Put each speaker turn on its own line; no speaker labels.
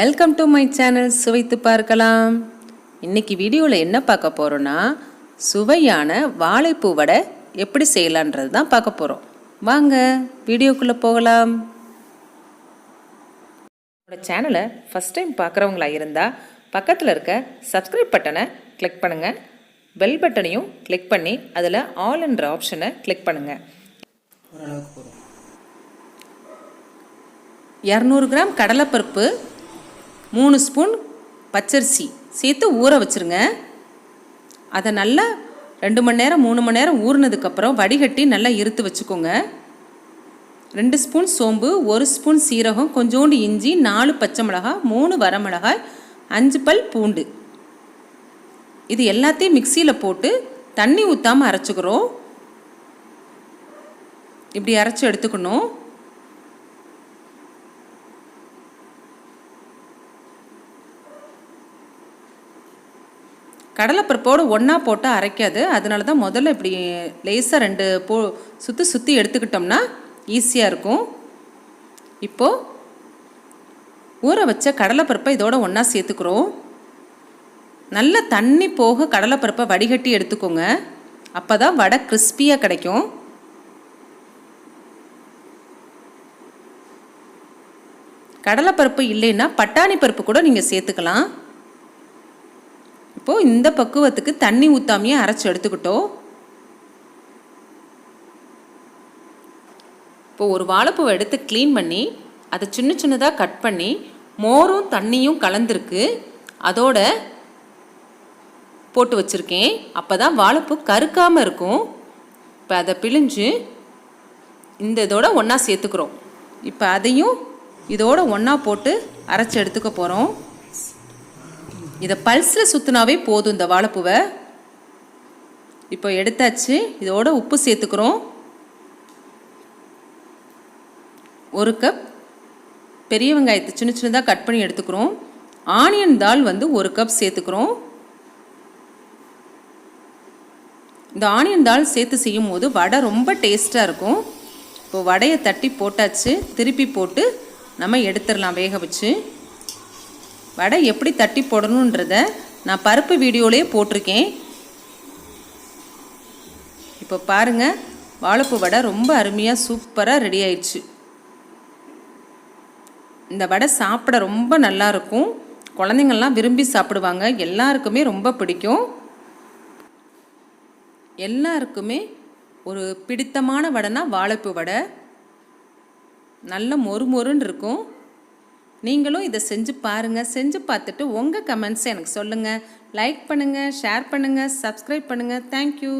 Welcome to my channel சுவைத்து பார்க்கலாம். இன்னைக்கு வீடியோவில் என்ன பார்க்க போகிறோன்னா, சுவையான வாழைப்பூ வடை எப்படி செய்யலான்றது தான் பார்க்க போகிறோம். வாங்க வீடியோக்குள்ளே போகலாம். என்னோட சேனலை ஃபஸ்ட் டைம் பார்க்குறவங்களா இருந்தால் பக்கத்தில் இருக்க சப்ஸ்கிரைப் பட்டனை கிளிக் பண்ணுங்கள். பெல் பட்டனையும் கிளிக் பண்ணி அதில் ஆல் என்ற ஆப்ஷனை கிளிக் பண்ணுங்கள். ஓரளவுக்கு போதும். 200 கிராம் கடலைப்பருப்பு, 3 ஸ்பூன் பச்சரிசி சேர்த்து ஊற வச்சுருங்க. அதை நல்லா 2 மணி நேரம் 3 மணி நேரம் ஊறினதுக்கப்புறம் வடிகட்டி நல்லா இருத்து வச்சுக்கோங்க. 2 ஸ்பூன் சோம்பு, 1 ஸ்பூன் சீரகம், கொஞ்சோண்டு இஞ்சி, 4 பச்சை மிளகாய், 3 வரமிளகாய், 5 பல் பூண்டு, இது எல்லாத்தையும் மிக்சியில் போட்டு தண்ணி ஊற்றாமல் அரைச்சிக்கிறோம். இப்படி அரைச்சி எடுத்துக்கணும். கடலைப்பருப்போடு ஒன்றா போட்டு அரைக்காது, அதனால தான் முதல்ல இப்படி லேசாக 2 சுற்றி எடுத்துக்கிட்டோம்னா ஈஸியாக இருக்கும். இப்போது ஊற வச்ச கடலைப்பருப்பை இதோட ஒன்றா சேர்த்துக்கிறோம். நல்ல தண்ணி போக கடலைப்பருப்பை வடிகட்டி எடுத்துக்கோங்க. அப்போ தான் வடை கிறிஸ்பியாக கிடைக்கும். கடலைப்பருப்பு இல்லைன்னா பட்டாணி பருப்பு கூட நீங்கள் சேர்த்துக்கலாம். இப்போது இந்த பக்குவத்துக்கு தண்ணி ஊற்றாமையே அரைச்சி எடுத்துக்கிட்டோம். இப்போது ஒரு வாழைப்பூவை எடுத்து க்ளீன் பண்ணி அதை சின்ன சின்னதாக கட் பண்ணி மோரும் தண்ணியும் கலந்துருக்கு அதோட போட்டு வச்சுருக்கேன். அப்போ தான் வாழைப்பூ கருக்காமல் இருக்கும். இப்போ அதை பிழிஞ்சு இந்த இதோட ஒன்றா சேர்த்துக்கிறோம். இப்போ அதையும் இதோட ஒன்றா போட்டு அரைச்சி எடுத்துக்க போகிறோம். இதை பல்ஸில் சுற்றினாவே போதும் இந்த வாழைப்பூவை. இப்போ எடுத்தாச்சு. இதோட உப்பு சேர்த்துக்கிறோம். 1 கப் பெரிய வெங்காயத்தை சின்ன சின்னதாக கட் பண்ணி எடுத்துக்கிறோம். ஆனியன் தால் 1 கப் சேர்த்துக்கிறோம். இந்த ஆனியன் தால் சேர்த்து செய்யும் போது வடை ரொம்ப டேஸ்ட்டாக இருக்கும். இப்போ வடையை தட்டி போட்டாச்சு. திருப்பி போட்டு நம்ம எடுத்துடலாம் வேக வச்சு. வடை எப்படி தட்டி போடணுன்றத நான் பருப்பு வீடியோலேயே போட்டிருக்கேன். இப்போ பாருங்கள், வாழைப்பூ வடை ரொம்ப அருமையாக சூப்பராக ரெடி ஆயிடுச்சு. இந்த வடை சாப்பிட ரொம்ப நல்லாயிருக்கும். குழந்தைங்கள்லாம் விரும்பி சாப்பிடுவாங்க. எல்லாருக்குமே ரொம்ப பிடிக்கும். எல்லாருக்குமே ஒரு பிடித்தமான வடைனா வாழைப்பூ வடை. நல்ல மொறுமொறுன்னு இருக்கும். நீங்களும் இதை செஞ்சு பாருங்கள். செஞ்சு பார்த்துட்டு உங்கள் கமெண்ட்ஸை எனக்கு சொல்லுங்கள். லைக் பண்ணுங்கள், ஷேர் பண்ணுங்கள், சப்ஸ்கிரைப் பண்ணுங்கள். தேங்க்யூ.